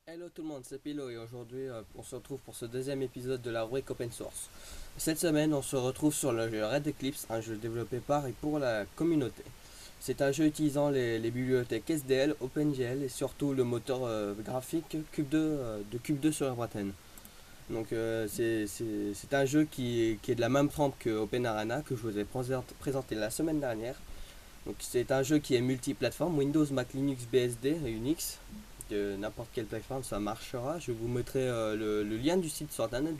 Hello tout le monde, c'est Pilo et aujourd'hui on se retrouve pour ce deuxième épisode de la rubrique Open Source. Cette semaine on se retrouve sur le jeu Red Eclipse, un jeu développé par et pour la communauté. C'est un jeu utilisant les bibliothèques SDL, OpenGL et surtout le moteur graphique Cube 2 de Cube 2 sur Abraten. Donc c'est un jeu qui est de la même trempe que OpenArena que je vous ai présenté la semaine dernière. Donc c'est un jeu qui est multiplateforme, Windows, Mac, Linux, BSD et Unix. De n'importe quelle plateforme ça marchera. Je vous mettrai le lien du site sur internet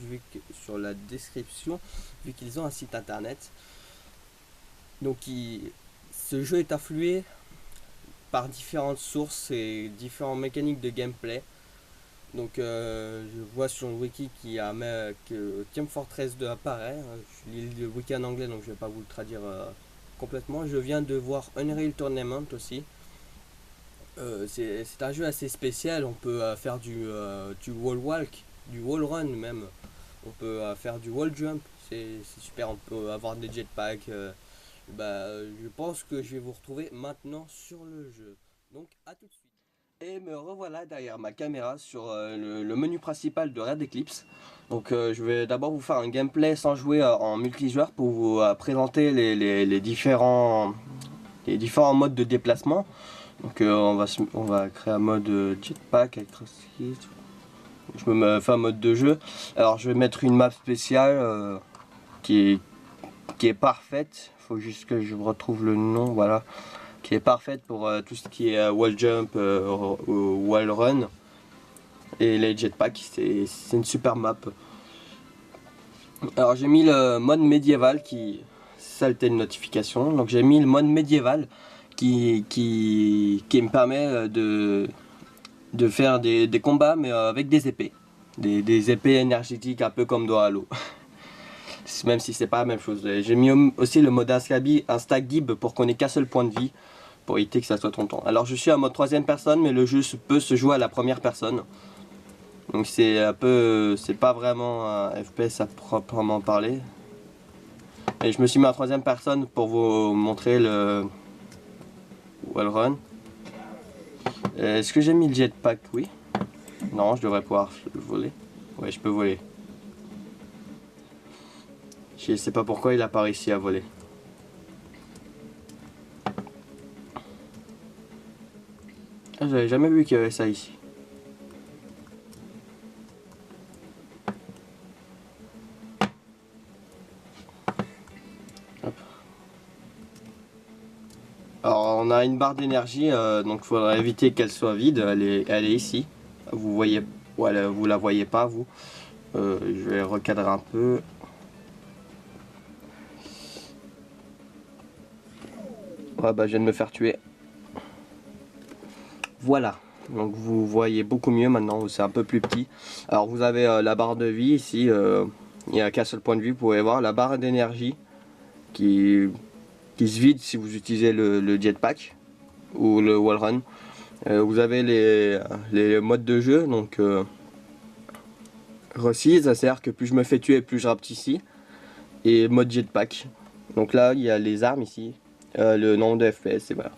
sur la description vu qu'ils ont un site internet. Donc ce jeu est influé par différentes sources et différentes mécaniques de gameplay. Donc je vois sur le wiki que Team Fortress 2 apparaît. Je lis le wiki en anglais donc je vais pas vous le traduire complètement. Je viens de voir Unreal Tournament aussi. C'est un jeu assez spécial. On peut faire du wall walk, du wall run même. On peut faire du wall jump. C'est super. On peut avoir des jetpacks. Je pense que je vais vous retrouver maintenant sur le jeu. Donc à tout de suite. Et me revoilà derrière ma caméra sur le menu principal de Red Eclipse. Donc je vais d'abord vous faire un gameplay sans jouer en multijoueur pour vous présenter les différents modes de déplacement. Donc on va créer un mode jetpack avec CrossFit. Je me fais un mode de jeu. Alors je vais mettre une map spéciale qui est parfaite. Il faut juste que je retrouve le nom, voilà. Qui est parfaite pour tout ce qui est wall jump, wall run et les jetpacks. C'est une super map. Alors j'ai mis le mode médiéval qui saltait une notification. Donc j'ai mis le mode médiéval qui me permet de faire des combats mais avec des épées. Des épées énergétiques un peu comme dans Halo. Même si c'est pas la même chose. J'ai mis aussi le mode Instagib pour qu'on ait qu'un seul point de vie. Pour éviter que ça soit ton temps. Alors je suis en mode troisième personne mais le jeu peut se jouer à la première personne. Donc c'est pas vraiment un FPS à proprement parler. Et je me suis mis en troisième personne pour vous montrer le wall run. Est-ce que j'ai mis le jetpack? Oui. Non, je devrais pouvoir voler. Ouais, je peux voler. Je sais pas pourquoi il a pas réussi à voler. Ah, j'avais jamais vu qu'il y avait ça ici. Hop. Alors on a une barre d'énergie, donc il faudra éviter qu'elle soit vide. Elle est ici. Vous voyez, voilà, vous la voyez pas vous. Je vais recadrer un peu. Ouais, je viens de me faire tuer. Voilà, donc vous voyez beaucoup mieux maintenant, c'est un peu plus petit. Alors vous avez la barre de vie ici, il n'y a qu'un seul point de vue, vous pouvez voir la barre d'énergie qui se vide si vous utilisez le jetpack ou le wall run. Vous avez les modes de jeu, donc Recease, c'est-à-dire que plus je me fais tuer, plus je rapte ici. Et mode jetpack, donc là il y a les armes ici, le nombre de FPS et voilà.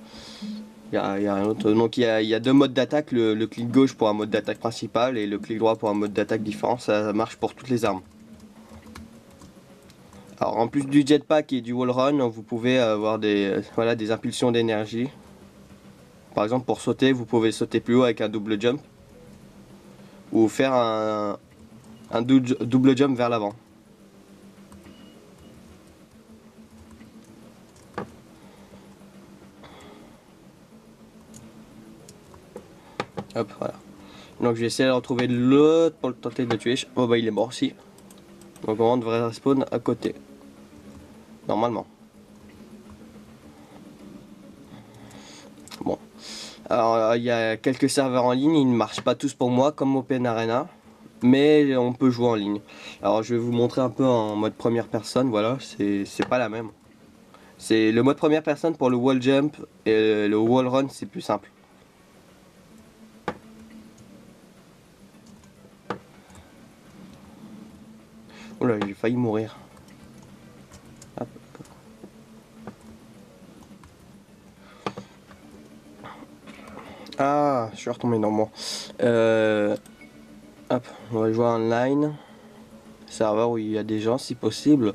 Il y a un autre. Donc il y a deux modes d'attaque, le clic gauche pour un mode d'attaque principal et le clic droit pour un mode d'attaque différent, ça marche pour toutes les armes. Alors en plus du jetpack et du wall run, vous pouvez avoir des impulsions d'énergie. Par exemple pour sauter, vous pouvez sauter plus haut avec un double jump. Ou faire un double jump vers l'avant. Hop, voilà. Donc je vais essayer de retrouver l'autre pour le tenter de le tuer. Oh il est mort aussi. Donc on devrait respawn à côté. Normalement. Bon. Alors il y a quelques serveurs en ligne, ils ne marchent pas tous pour moi comme OpenArena. Mais on peut jouer en ligne. Alors je vais vous montrer un peu en mode première personne, voilà, c'est pas la même. C'est le mode première personne pour le wall jump et le wall run, c'est plus simple. Oula, j'ai failli mourir. Hop. Ah, je suis retombé dans moi. Hop, on va jouer online. Serveur où il y a des gens si possible.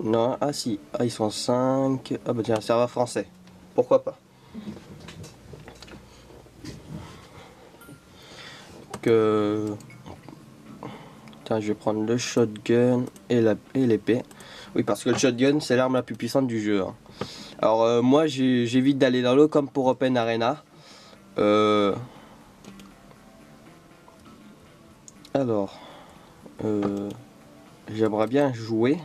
Non, ah si, ah ils sont 5. Ah bah tiens, serveur français. Pourquoi pas. Que... Tiens, je vais prendre le shotgun et l'épée. Oui, parce que le shotgun, c'est l'arme la plus puissante du jeu. Hein. Alors moi, j'évite d'aller dans l'eau comme pour Open Arena. Alors, j'aimerais bien jouer.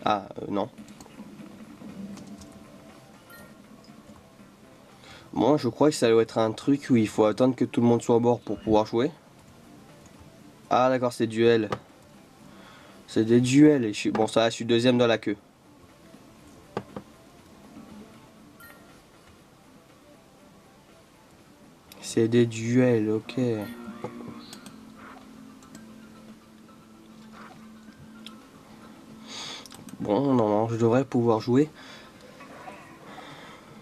Ah, non. Moi, je crois que ça doit être un truc où il faut attendre que tout le monde soit à bord pour pouvoir jouer. Ah, d'accord, c'est duel. C'est des duels et je suis... Bon, ça, je suis deuxième dans la queue. C'est des duels, ok. Bon, non, je devrais pouvoir jouer.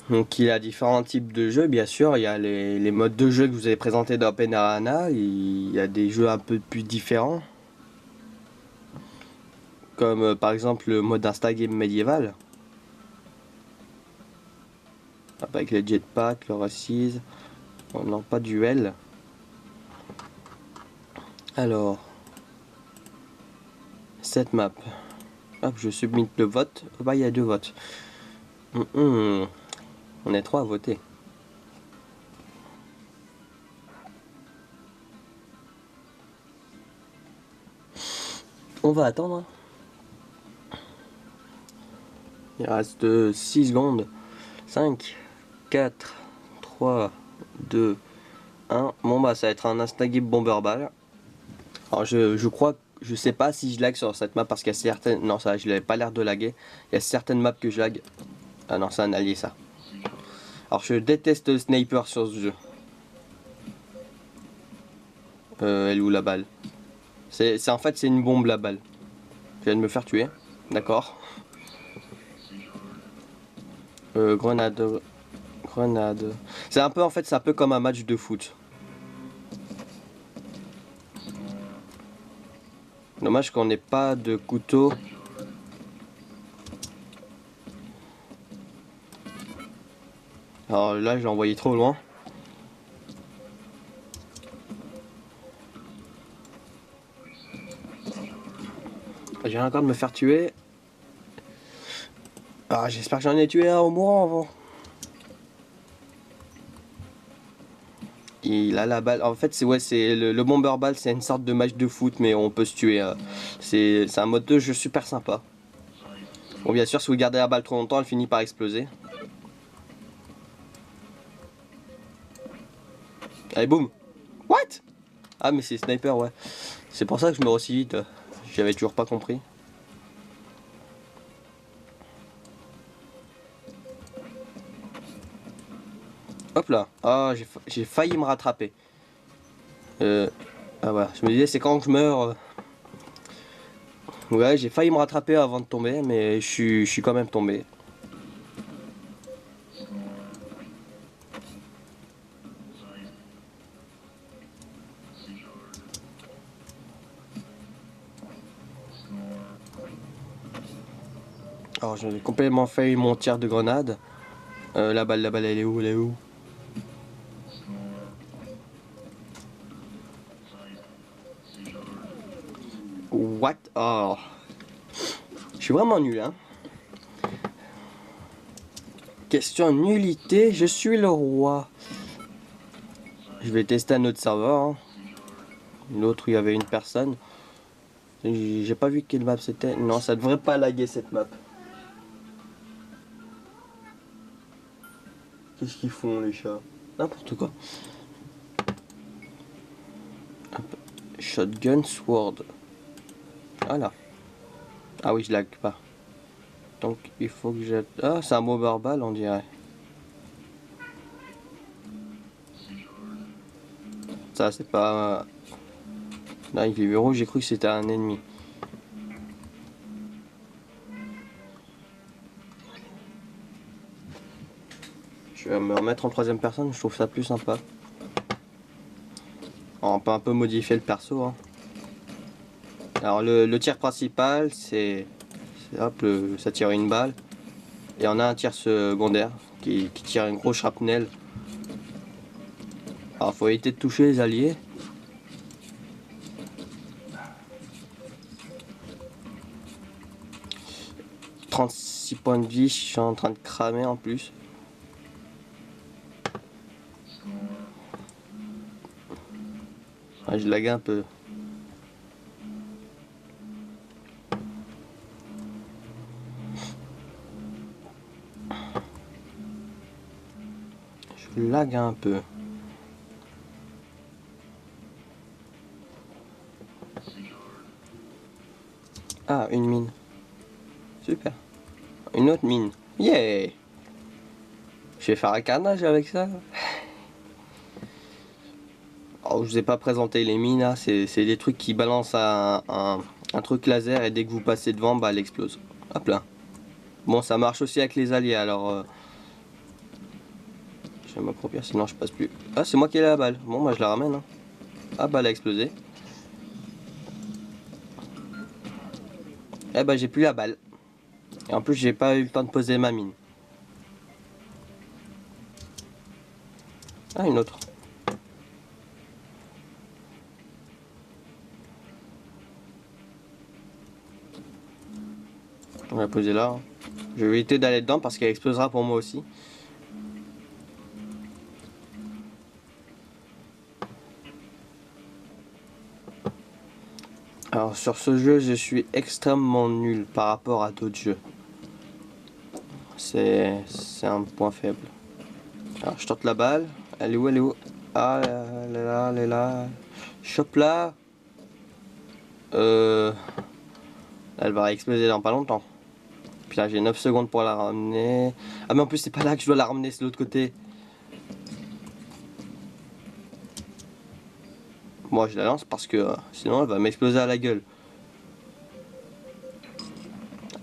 Donc il y a différents types de jeux, bien sûr. Il y a les modes de jeu que vous avez présentés dans Open Arena. Il y a des jeux un peu plus différents. Comme par exemple le mode Instagame médiéval. Avec les jetpacks, le racisme. Oh, non, pas duel. Alors, cette map. Hop, je submit le vote. Oh, bah, il y a 2 votes. On est 3 à voter. On va attendre. Il reste 6 secondes. 5, 4, 3, 2, 1. Bon bah ça va être un Instagame Bomberball. Alors je crois, je sais pas si je lag sur cette map parce qu'il y a certaines... Non ça, je n'avais pas l'air de laguer. Il y a certaines maps que je lag. Ah non, c'est un allié ça. Alors je déteste le sniper sur ce jeu. Elle est où la balle? En fait c'est une bombe la balle. Je viens de me faire tuer. D'accord. Grenade. Grenade. C'est un peu en fait, c'est un peu comme un match de foot. Dommage qu'on n'ait pas de couteau. Alors là, je l'ai envoyé trop loin. Je viens encore de me faire tuer. Ah, j'espère que j'en ai tué un au mourant avant. Il a la balle. En fait, c'est ouais, c'est le bomber ball, c'est une sorte de match de foot, mais on peut se tuer. C'est un mode de jeu super sympa. Bon, bien sûr, si vous gardez la balle trop longtemps, elle finit par exploser. Allez, boum. What? Ah, mais c'est sniper, ouais. C'est pour ça que je me aussi vite. J'avais toujours pas compris. Hop là. Ah, j'ai failli me rattraper. Ah voilà, je me disais, c'est quand je meurs. Ouais, j'ai failli me rattraper avant de tomber, mais je suis quand même tombé. Alors j'ai complètement failli mon tir de grenade. La balle, elle est où? Elle est où? What? Oh. Je suis vraiment nul, hein. Question nullité, je suis le roi. Je vais tester un autre serveur. Hein. L'autre où il y avait une personne. J'ai pas vu quelle map c'était. Non, ça devrait pas laguer cette map. Qu'est-ce qu'ils font les chats? N'importe quoi. Hop. Shotgun Sword. Voilà. Ah oui, je lag pas. Donc il faut que je... Ah, c'est un mot barbal on dirait. Ça c'est pas... Là il est vu rouge, j'ai cru que c'était un ennemi. Je vais me remettre en troisième personne, je trouve ça plus sympa. On peut un peu modifier le perso. Hein. Alors le tir principal c'est... Hop, ça tire une balle. Et on a un tir secondaire qui tire une grosse shrapnel. Alors faut éviter de toucher les alliés. « 36 points de vie, je suis en train de cramer en plus. Je lag un peu. Je lag un peu. Ah, une mine. Super. Une autre mine. Yeah! Je vais faire un carnage avec ça. Oh, je vous ai pas présenté les mines là. C'est des trucs qui balancent un truc laser et dès que vous passez devant, bah elle explose. Hop là. Bon, ça marche aussi avec les alliés alors. Je vais m'approprier sinon je passe plus. Ah, c'est moi qui ai la balle. Bon, moi je la ramène. Hein. Ah, bah elle a explosé. Eh bah j'ai plus la balle. Et en plus j'ai pas eu le temps de poser ma mine. Ah, une autre. On va la poser là. Hein. Je vais éviter d'aller dedans parce qu'elle explosera pour moi aussi. Alors sur ce jeu je suis extrêmement nul par rapport à d'autres jeux. C'est un point faible. Alors je tente la balle. Elle est où? Elle est où? Ah, elle est là, elle est là. Chope là. Elle va exploser dans pas longtemps. Puis là j'ai 9 secondes pour la ramener. Ah mais en plus c'est pas là que je dois la ramener, c'est de l'autre côté. Moi je la lance parce que sinon elle va m'exploser à la gueule.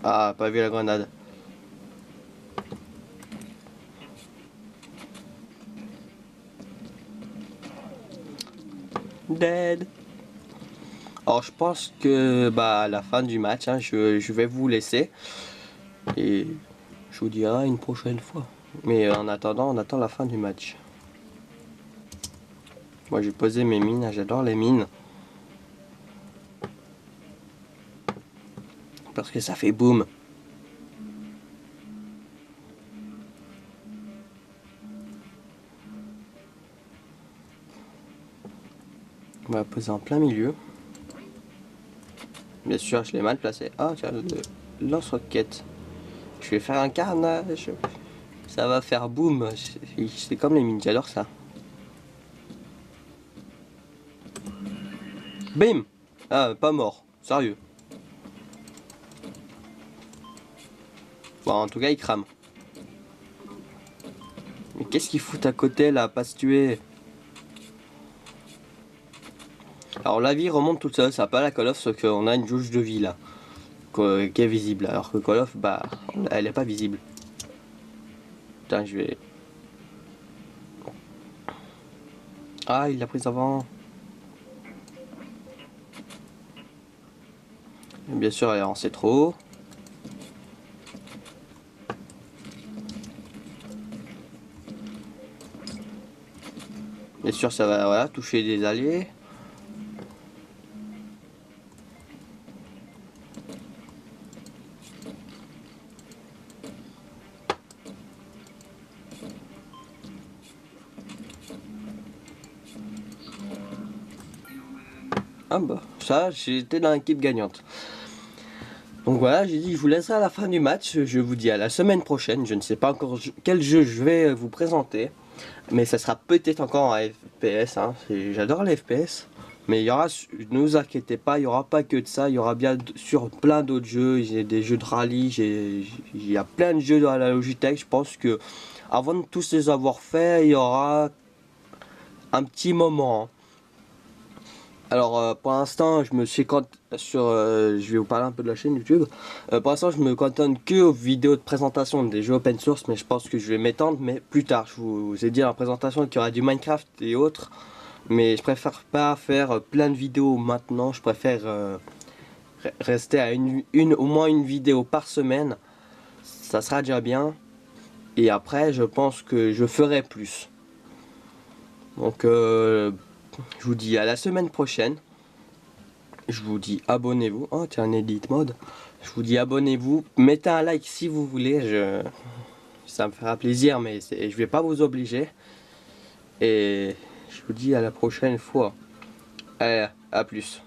Ah, pas vu la grenade. Dead. Alors je pense que bah à la fin du match, hein, je vais vous laisser. Et je vous dirai une prochaine fois. Mais en attendant, on attend la fin du match. Moi j'ai posé mes mines, j'adore les mines. Parce que ça fait boum. On va poser en plein milieu. Bien sûr, je l'ai mal placé. Ah tiens, le lance-roquette. Je vais faire un carnage. Ça va faire boum. C'est comme les mines, j'adore ça. Bim. Ah, pas mort. Sérieux. Bon, en tout cas, il crame. Mais qu'est-ce qu'il fout à côté là, pas se tuer? Alors la vie remonte toute seule, ça n'a pas la Call of, sauf qu'on a une jauge de vie là, qui est visible, alors que Call of, bah, elle est pas visible. Putain, je vais... Ah, il l'a prise avant. Bien sûr, elle est lancée trop haut. Bien sûr, ça va voilà, toucher des alliés. Ah bah, ça, j'étais dans l'équipe gagnante. Donc voilà, j'ai dit je vous laisserai à la fin du match. Je vous dis à la semaine prochaine. Je ne sais pas encore quel jeu je vais vous présenter. Mais ça sera peut-être encore un FPS. Hein. J'adore les FPS. Mais il y aura, ne vous inquiétez pas, il n'y aura pas que de ça, il y aura bien sur plein d'autres jeux. J'ai des jeux de rallye, il y a plein de jeux dans la Logitech. Je pense que avant de tous les avoir faits, il y aura un petit moment, hein. Alors pour l'instant, je me suis sur, je vais vous parler un peu de la chaîne YouTube. Pour l'instant, je me cantonne que aux vidéos de présentation des jeux open source, mais je pense que je vais m'étendre, mais plus tard. Je vous ai dit dans la présentation qu'il y aura du Minecraft et autres, mais je préfère pas faire plein de vidéos maintenant. Je préfère rester à au moins une vidéo par semaine. Ça sera déjà bien. Et après, je pense que je ferai plus. Donc je vous dis à la semaine prochaine. Je vous dis abonnez-vous. Oh tiens, un edit mode. Je vous dis abonnez-vous. Mettez un like si vous voulez. Ça me fera plaisir, mais je vais pas vous obliger. Et je vous dis à la prochaine fois. Allez, à plus.